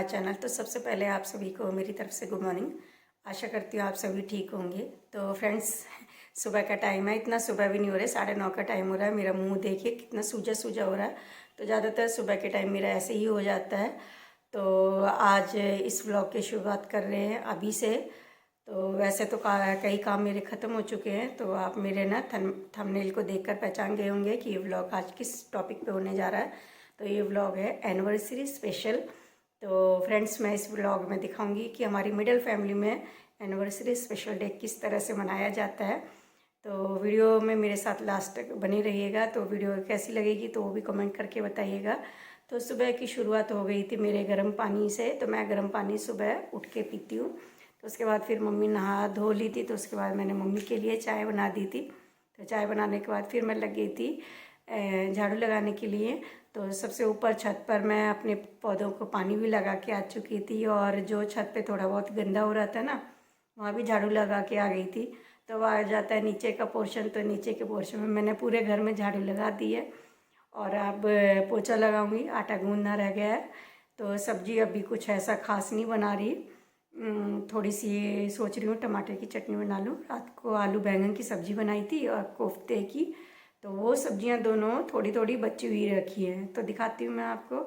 Channel. तो सबसे पहले आप सभी को मेरी तरफ से गुड मॉर्निंग। आशा करती हूँ आप सभी ठीक होंगे। तो फ्रेंड्स, सुबह का टाइम है, इतना सुबह भी नहीं हो रहा है, 9:30 का टाइम हो रहा है। मेरा मुंह देखिए कितना सूजा सूजा हो रहा है। तो ज़्यादातर सुबह के टाइम मेरा ऐसे ही हो जाता है। तो आज इस व्लॉग की शुरुआत कर रहे हैं अभी से। तो वैसे तो कई काम मेरे ख़त्म हो चुके हैं। तो आप मेरे ना थंबनेल को देखकर पहचान गए होंगे कि ये व्लॉग आज किस टॉपिक पे होने जा रहा है। तो ये व्लॉग है एनिवर्सरी स्पेशल। तो फ्रेंड्स, मैं इस व्लॉग में दिखाऊंगी कि हमारी मिडिल फैमिली में एनिवर्सरी स्पेशल डे किस तरह से मनाया जाता है। तो वीडियो में मेरे साथ लास्ट तक बनी रहिएगा। तो वीडियो कैसी लगेगी तो वो भी कमेंट करके बताइएगा। तो सुबह की शुरुआत हो गई थी मेरे गर्म पानी से। तो मैं गर्म पानी सुबह उठ के पीती हूँ। तो उसके बाद फिर मम्मी नहा धो ली थी। तो उसके बाद मैंने मम्मी के लिए चाय बना दी थी। तो चाय बनाने के बाद फिर मैं लग गई थी झाड़ू लगाने के लिए। तो सबसे ऊपर छत पर मैं अपने पौधों को पानी भी लगा के आ चुकी थी, और जो छत पे थोड़ा बहुत गंदा हो रहा था ना, वहाँ भी झाड़ू लगा के आ गई थी। तो वह आ जाता है नीचे का पोर्शन। तो नीचे के पोर्शन में मैंने पूरे घर में झाड़ू लगा दी है। और अब पोछा लगाऊंगी, आटा गूंदना रह गया है। तो सब्जी अभी कुछ ऐसा खास नहीं बना रही। थोड़ी सी सोच रही हूँ टमाटर की चटनी बना लूँ। रात को आलू बैंगन की सब्ज़ी बनाई थी और कोफ्ते की। तो वो सब्जियां दोनों थोड़ी थोड़ी बची हुई रखी हैं, तो दिखाती हूँ मैं आपको।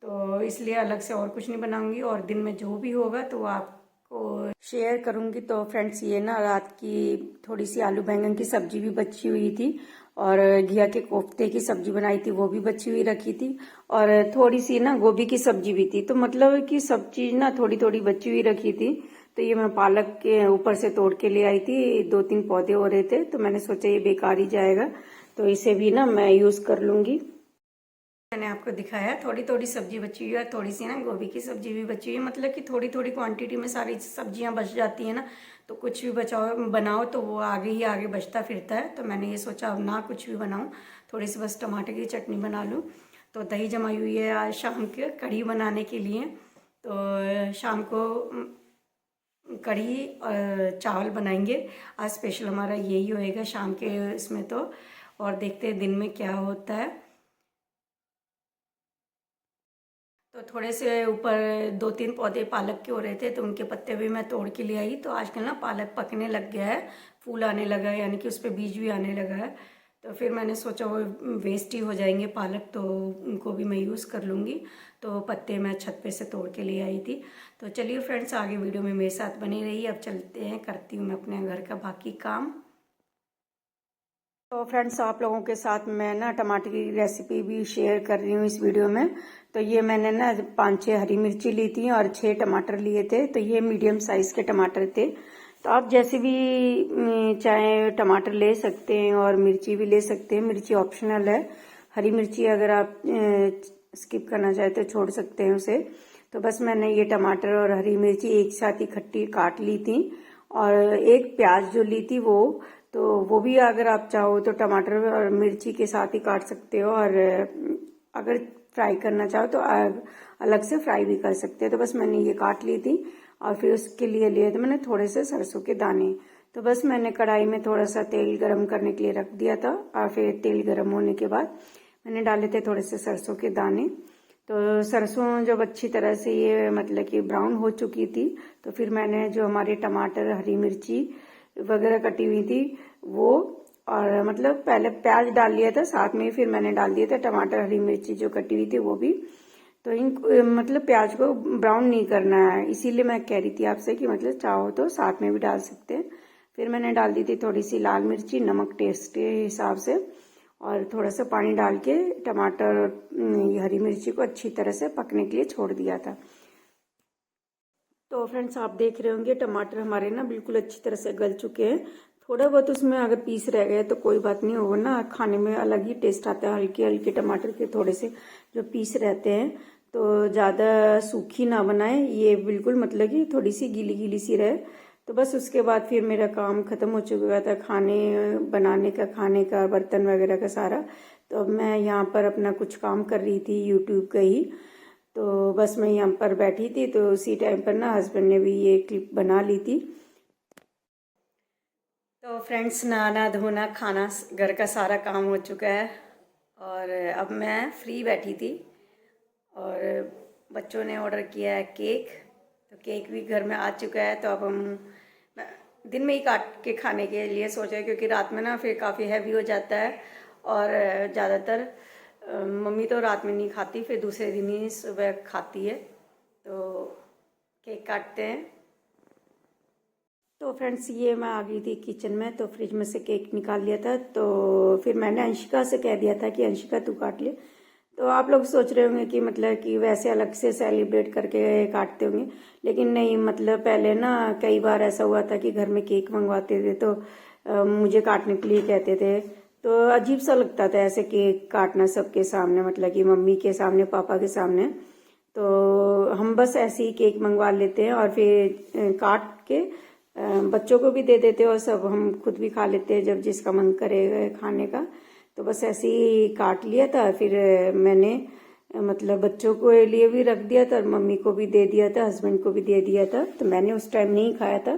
तो इसलिए अलग से और कुछ नहीं बनाऊंगी, और दिन में जो भी होगा तो आपको शेयर करूंगी। तो फ्रेंड्स, ये ना रात की थोड़ी सी आलू बैंगन की सब्जी भी बची हुई थी, और घिया के कोफ्ते की सब्जी बनाई थी वो भी बची हुई रखी थी, और थोड़ी सी ना गोभी की सब्जी भी थी। तो मतलब कि सब चीज़ ना थोड़ी थोड़ी बची हुई रखी थी। तो ये मैं पालक के ऊपर से तोड़ के ले आई थी। 2-3 पौधे हो रहे थे, तो मैंने सोचा ये बेकार ही जाएगा, तो इसे भी ना मैं यूज़ कर लूँगी। मैंने आपको दिखाया थोड़ी थोड़ी सब्जी बची हुई है, थोड़ी सी ना गोभी की सब्जी भी बची हुई है। मतलब कि थोड़ी थोड़ी क्वांटिटी में सारी सब्जियां बच जाती हैं ना। तो कुछ भी बचाओ बनाओ तो वो आगे ही आगे बचता फिरता है। तो मैंने ये सोचा अब ना कुछ भी बनाऊं, थोड़ी सी बस टमाटर की चटनी बना लूं। तो दही जमाई हुई है आज शाम के कढ़ी बनाने के लिए। तो शाम को कढ़ी और चावल बनाएंगे। आज स्पेशल हमारा यही होएगा शाम के इसमें। तो और देखते हैं दिन में क्या होता है। तो थोड़े से ऊपर 2-3 पौधे पालक के हो रहे थे, तो उनके पत्ते भी मैं तोड़ के ले आई। तो आजकल ना पालक पकने लग गया है, फूल आने लगा है, यानी कि उस पर बीज भी आने लगा है। तो फिर मैंने सोचा वो वेस्ट ही हो जाएंगे पालक, तो उनको भी मैं यूज़ कर लूँगी। तो पत्ते मैं छत पे से तोड़ के ले आई थी। तो चलिए फ्रेंड्स, आगे वीडियो में मेरे साथ बनी रही। अब चलते हैं, करती हूँ मैं अपने घर का बाकी काम। तो फ्रेंड्स, आप लोगों के साथ मैं ना टमाटर की रेसिपी भी शेयर कर रही हूँ इस वीडियो में। तो ये मैंने ना 5-6 हरी मिर्ची ली थी और 6 टमाटर लिए थे। तो ये मीडियम साइज के टमाटर थे। तो आप जैसे भी चाहे टमाटर ले सकते हैं और मिर्ची भी ले सकते हैं, मिर्ची ऑप्शनल है। हरी मिर्ची अगर आप स्किप करना चाहे तो छोड़ सकते हैं उसे। तो बस मैंने ये टमाटर और हरी मिर्ची एक साथ इकट्ठी काट ली थी, और एक प्याज जो ली थी वो भी अगर आप चाहो तो टमाटर और मिर्ची के साथ ही काट सकते हो, और अगर फ्राई करना चाहो तो अलग से फ्राई भी कर सकते हो। तो बस मैंने ये काट ली थी, और फिर उसके लिए थे मैंने थोड़े से सरसों के दाने। तो बस मैंने कढ़ाई में थोड़ा सा तेल गरम करने के लिए रख दिया था, और फिर तेल गरम होने के बाद मैंने डाले थे थोड़े से सरसों के दाने। तो सरसों जब अच्छी तरह से ये मतलब कि ब्राउन हो चुकी थी, तो फिर मैंने जो हमारे टमाटर हरी मिर्ची वगैरह कटी हुई थी वो, और मतलब पहले प्याज डाल लिया था साथ में, फिर मैंने डाल दिया था टमाटर हरी मिर्ची जो कटी हुई थी वो भी। तो इन मतलब प्याज को ब्राउन नहीं करना है, इसीलिए मैं कह रही थी आपसे कि मतलब चाहो तो साथ में भी डाल सकते हैं। फिर मैंने डाल दी थी थोड़ी सी लाल मिर्ची, नमक टेस्ट के हिसाब से, और थोड़ा सा पानी डाल के टमाटर और हरी मिर्ची को अच्छी तरह से पकने के लिए छोड़ दिया था। तो फ्रेंड्स, आप देख रहे होंगे टमाटर हमारे ना बिल्कुल अच्छी तरह से गल चुके हैं। थोड़ा बहुत उसमें अगर पीस रह गए तो कोई बात नहीं, होगा ना, खाने में अलग ही टेस्ट आता है। हल्के हल्के टमाटर के थोड़े से जो पीस रहते हैं, तो ज़्यादा सूखी ना बनाए, ये बिल्कुल मतलब कि थोड़ी सी गीली गीली सी रहे। तो बस उसके बाद फिर मेरा काम खत्म हो चुका था, खाने बनाने का, खाने का, बर्तन वगैरह का सारा। तो अब मैं यहाँ पर अपना कुछ काम कर रही थी यूट्यूब का ही। तो बस मैं यहाँ पर बैठी थी, तो उसी टाइम पर ना हस्बैंड ने भी ये क्लिप बना ली थी। तो फ्रेंड्स, नहाना धोना खाना घर का सारा काम हो चुका है, और अब मैं फ्री बैठी थी। और बच्चों ने ऑर्डर किया है केक, तो केक भी घर में आ चुका है। तो अब हम दिन में ही काट के खाने के लिए सोचा, क्योंकि रात में ना फिर काफ़ी हैवी हो जाता है। और ज़्यादातर मम्मी तो रात में नहीं खाती, फिर दूसरे दिन ही सुबह खाती है। तो केक काटते हैं। तो फ्रेंड्स, ये मैं आ गई थी किचन में, तो फ्रिज में से केक निकाल लिया था। तो फिर मैंने अंशिका से कह दिया था कि अंशिका तू काट ले। तो आप लोग सोच रहे होंगे कि मतलब कि वैसे अलग से सेलिब्रेट करके काटते होंगे, लेकिन नहीं। मतलब पहले ना कई बार ऐसा हुआ था कि घर में केक मंगवाते थे तो मुझे काटने के लिए कहते थे। तो अजीब सा लगता था ऐसे केक काटना सबके सामने, मतलब कि मम्मी के सामने, पापा के सामने। तो हम बस ऐसे ही केक मंगवा लेते हैं और फिर काट के बच्चों को भी दे देते हैं और सब हम खुद भी खा लेते हैं जब जिसका मन करे खाने का। तो बस ऐसे ही काट लिया था। फिर मैंने मतलब बच्चों के लिए भी रख दिया था और मम्मी को भी दे दिया था, हस्बैंड को भी दे दिया था। तो मैंने उस टाइम नहीं खाया था।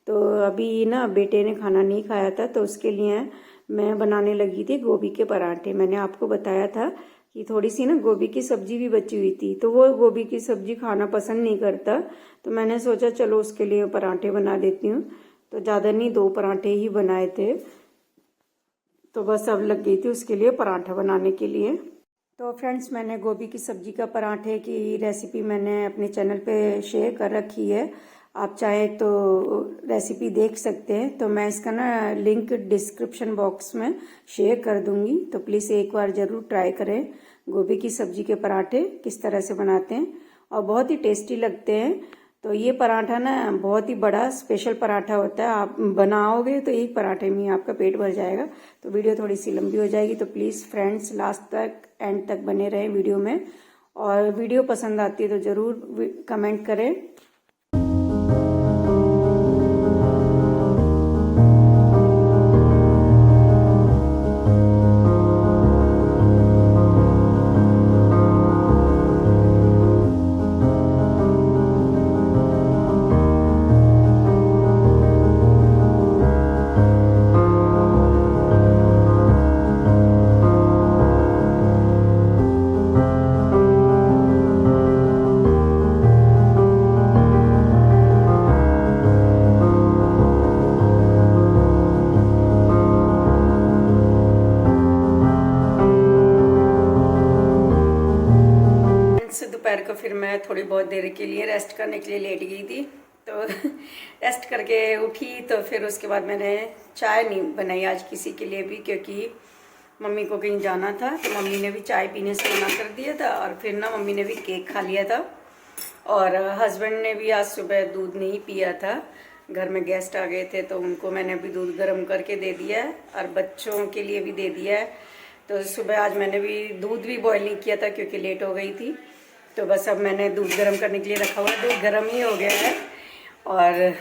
तो अभी ना बेटे ने खाना नहीं खाया था, तो उसके लिए मैं बनाने लगी थी गोभी के पराठे। मैंने आपको बताया था कि थोड़ी सी ना गोभी की सब्जी भी बची हुई थी, तो वो गोभी की सब्जी खाना पसंद नहीं करता। तो मैंने सोचा चलो उसके लिए पराठे बना देती हूँ। तो ज़्यादा नहीं, 2 पराठे ही बनाए थे। तो बस अब लग गई थी उसके लिए पराठा बनाने के लिए। तो फ्रेंड्स, मैंने गोभी की सब्जी का पराठे की रेसिपी मैंने अपने चैनल पे शेयर कर रखी है। आप चाहें तो रेसिपी देख सकते हैं। तो मैं इसका ना लिंक डिस्क्रिप्शन बॉक्स में शेयर कर दूंगी। तो प्लीज़ एक बार ज़रूर ट्राई करें गोभी की सब्जी के पराठे किस तरह से बनाते हैं, और बहुत ही टेस्टी लगते हैं। तो ये पराठा ना बहुत ही बड़ा स्पेशल पराठा होता है। आप बनाओगे तो एक पराठे में ही आपका पेट भर जाएगा। तो वीडियो थोड़ी सी लंबी हो जाएगी, तो प्लीज़ फ्रेंड्स लास्ट तक, एंड तक बने रहें वीडियो में। और वीडियो पसंद आती है तो ज़रूर कमेंट करें। दोपहर को फिर मैं थोड़ी बहुत देर के लिए रेस्ट करने के लिए लेट गई थी। तो रेस्ट करके उठी, तो फिर उसके बाद मैंने चाय नहीं बनाई आज किसी के लिए भी, क्योंकि मम्मी को कहीं जाना था। तो मम्मी ने भी चाय पीने से मना कर दिया था, और फिर ना मम्मी ने भी केक खा लिया था। और हस्बैंड ने भी आज सुबह दूध नहीं पिया था। घर में गेस्ट आ गए थे, तो उनको मैंने अभी दूध गर्म करके दे दिया है, और बच्चों के लिए भी दे दिया है। तो सुबह आज मैंने भी दूध भी बॉईल नहीं किया था क्योंकि लेट हो गई थी। तो बस अब मैंने दूध गर्म करने के लिए रखा हुआ है, दूध गर्म ही हो गया है। और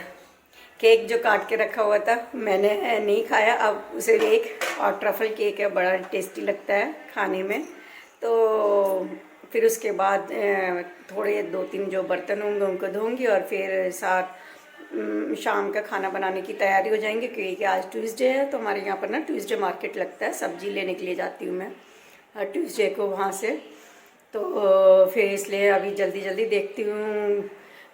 केक जो काट के रखा हुआ था मैंने नहीं खाया, अब उसे एक और ट्रफल केक है, बड़ा टेस्टी लगता है खाने में। तो फिर उसके बाद थोड़े 2-3 जो बर्तन होंगे उनको धोऊंगी, और फिर शाम का खाना बनाने की तैयारी हो जाएंगे, क्योंकि आज ट्यूसडे है। तो हमारे यहाँ पर ना ट्यूसडे मार्केट लगता है, सब्जी लेने के लिए जाती हूँ मैं हर ट्यूसडे को वहाँ से। तो फिर इसलिए अभी जल्दी जल्दी देखती हूँ,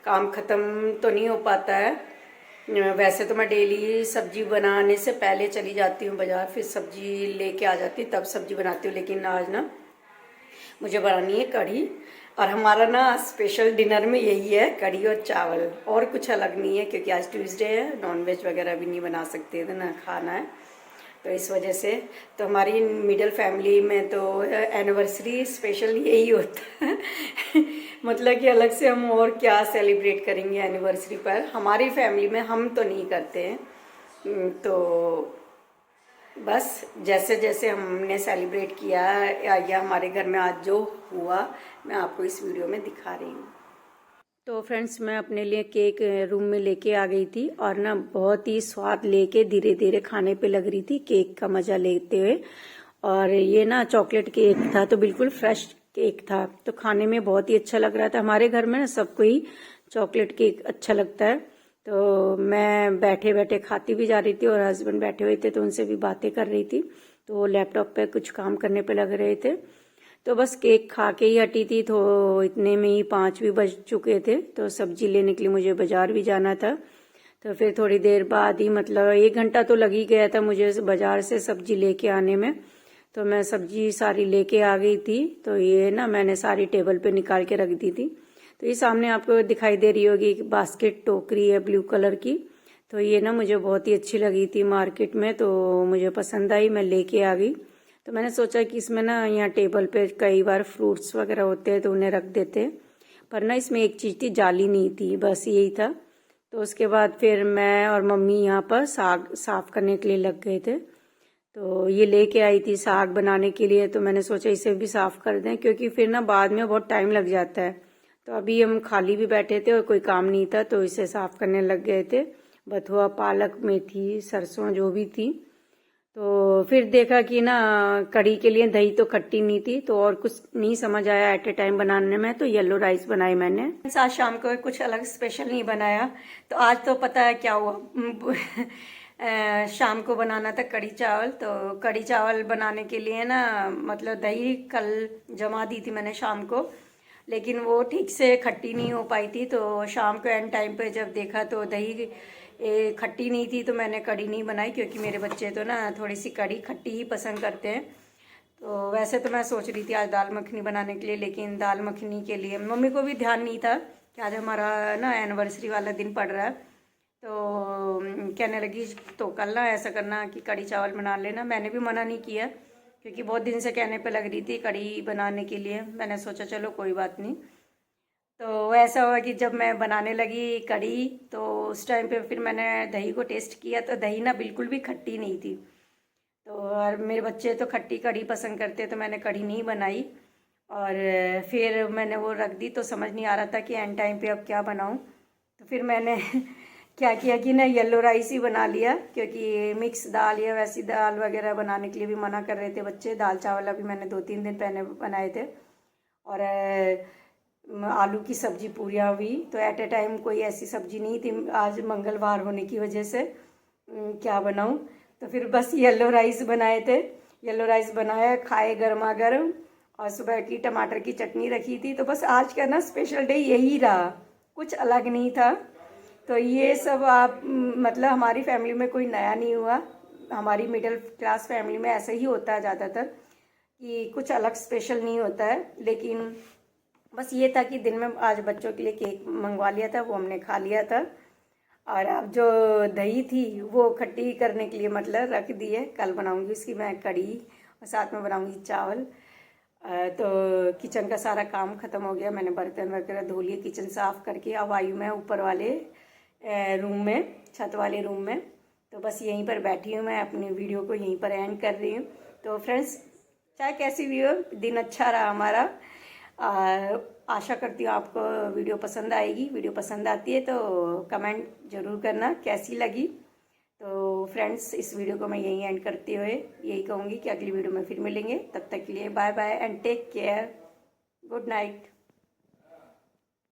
काम ख़त्म तो नहीं हो पाता है। वैसे तो मैं डेली सब्जी बनाने से पहले चली जाती हूँ बाज़ार, फिर सब्जी लेके आ जाती हूँ, तब सब्जी बनाती हूँ। लेकिन आज ना मुझे बनानी है कढ़ी, और हमारा ना स्पेशल डिनर में यही है, कढ़ी और चावल, और कुछ अलग नहीं है, क्योंकि आज ट्यूसडे है, नॉनवेज वगैरह भी नहीं बना सकते थे ना, खाना है। तो इस वजह से तो हमारी मिडिल फैमिली में तो एनिवर्सरी स्पेशल यही होता है। मतलब कि अलग से हम और क्या सेलिब्रेट करेंगे एनिवर्सरी पर, हमारी फैमिली में हम तो नहीं करते हैं। तो बस जैसे जैसे हमने सेलिब्रेट किया या हमारे घर में आज जो हुआ, मैं आपको इस वीडियो में दिखा रही हूँ। तो फ्रेंड्स, मैं अपने लिए केक रूम में लेके आ गई थी, और ना बहुत ही स्वाद लेके धीरे धीरे खाने पे लग रही थी, केक का मज़ा लेते हुए। और ये ना चॉकलेट केक था, तो बिल्कुल फ्रेश केक था, तो खाने में बहुत ही अच्छा लग रहा था। हमारे घर में ना सबको ही चॉकलेट केक अच्छा लगता है। तो मैं बैठे बैठे खाती भी जा रही थी, और हस्बैंड बैठे हुए थे तो उनसे भी बातें कर रही थी। तो वो लैपटॉप पे कुछ काम करने पे लग रहे थे। तो बस केक खा के ही हटी थी, तो इतने में ही 5 भी बज चुके थे। तो सब्जी लेने के लिए मुझे बाजार भी जाना था। तो फिर थोड़ी देर बाद ही, मतलब 1 घंटा तो लग ही गया था मुझे बाजार से सब्जी लेके आने में। तो मैं सब्जी सारी लेके आ गई थी। तो ये ना मैंने सारी टेबल पे निकाल के रख दी थी। तो ये सामने आपको दिखाई दे रही होगी एक बास्केट टोकरी है ब्लू कलर की। तो ये ना मुझे बहुत ही अच्छी लगी थी मार्केट में, तो मुझे पसंद आई, मैं लेके आ गई। तो मैंने सोचा कि इसमें ना यहाँ टेबल पे कई बार फ्रूट्स वगैरह होते हैं तो उन्हें रख देते, पर ना इसमें एक चीज़ थी, जाली नहीं थी, बस यही था। तो उसके बाद फिर मैं और मम्मी यहाँ पर साग साफ करने के लिए लग गए थे। तो ये लेके आई थी साग बनाने के लिए, तो मैंने सोचा इसे भी साफ कर दें, क्योंकि फिर ना बाद में बहुत टाइम लग जाता है। तो अभी हम खाली भी बैठे थे और कोई काम नहीं था, तो इसे साफ करने लग गए थे। बथुआ, पालक, मेथी, सरसों जो भी थी। तो फिर देखा कि ना कढ़ी के लिए दही तो खट्टी नहीं थी, तो और कुछ नहीं समझ आया एट ए टाइम बनाने में, तो येलो राइस बनाई मैंने। आज शाम को कुछ अलग स्पेशल नहीं बनाया। तो आज तो पता है क्या हुआ शाम को बनाना था कढ़ी चावल। तो कढ़ी चावल बनाने के लिए ना, मतलब दही कल जमा दी थी मैंने शाम को, लेकिन वो ठीक से खट्टी नहीं हो पाई थी। तो शाम को एंड टाइम पे जब देखा तो दही खट्टी नहीं थी, तो मैंने कढ़ी नहीं बनाई, क्योंकि मेरे बच्चे तो ना थोड़ी सी कढ़ी खट्टी ही पसंद करते हैं। तो वैसे तो मैं सोच रही थी आज दाल मखनी बनाने के लिए, लेकिन दाल मखनी के लिए मम्मी को भी ध्यान नहीं था कि आज हमारा ना एनिवर्सरी वाला दिन पड़ रहा है। तो कहने लगी तो कल ना ऐसा करना कि कढ़ी चावल बना लेना। मैंने भी मना नहीं किया, क्योंकि बहुत दिन से कहने पे लग रही थी कढ़ी बनाने के लिए। मैंने सोचा चलो कोई बात नहीं। तो ऐसा हुआ कि जब मैं बनाने लगी कढ़ी, तो उस टाइम पे फिर मैंने दही को टेस्ट किया, तो दही ना बिल्कुल भी खट्टी नहीं थी। तो और मेरे बच्चे तो खट्टी कढ़ी पसंद करते, तो मैंने कढ़ी नहीं बनाई। और फिर मैंने वो रख दी। तो समझ नहीं आ रहा था कि एंड टाइम पे अब क्या बनाऊं। तो फिर मैंने क्या किया कि ना येलो राइस ही बना लिया, क्योंकि मिक्स दाल या वैसी दाल वगैरह बनाने के लिए भी मना कर रहे थे बच्चे। दाल चावल अभी मैंने 2-3 दिन पहले बनाए थे। और आलू की सब्जी पूरियाँ हुई। तो एट ए टाइम कोई ऐसी सब्जी नहीं थी आज मंगलवार होने की वजह से, क्या बनाऊं। तो फिर बस येलो राइस बनाए थे। येलो राइस बनाया, खाए गर्मा गर्म। और सुबह की टमाटर की चटनी रखी थी। तो बस आज का ना स्पेशल डे यही रहा, कुछ अलग नहीं था। तो ये सब आप मतलब हमारी फैमिली में कोई नया नहीं हुआ। हमारी मिडिल क्लास फैमिली में ऐसा ही होता है ज़्यादातर, कि कुछ अलग स्पेशल नहीं होता है। लेकिन बस ये था कि दिन में आज बच्चों के लिए केक मंगवा लिया था, वो हमने खा लिया था। और अब जो दही थी वो खट्टी करने के लिए मतलब रख दी है, कल बनाऊंगी उसकी मैं कढ़ी, और साथ में बनाऊंगी चावल। तो किचन का सारा काम ख़त्म हो गया, मैंने बर्तन वगैरह धो लिए, किचन साफ़ करके अब आई हूँ मैं ऊपर वाले रूम में, छत वाले रूम में। तो बस यहीं पर बैठी हूँ मैं, अपनी वीडियो को यहीं पर एंड कर रही हूँ। तो फ्रेंड्स, चाहे कैसी भी हो, दिन अच्छा रहा हमारा। आशा करती हूँ आपको वीडियो पसंद आएगी। वीडियो पसंद आती है तो कमेंट ज़रूर करना कैसी लगी। तो फ्रेंड्स, इस वीडियो को मैं यहीं एंड करते हुए यही कहूँगी कि अगली वीडियो में फिर मिलेंगे। तब तक के लिए bye bye and take care. Good night.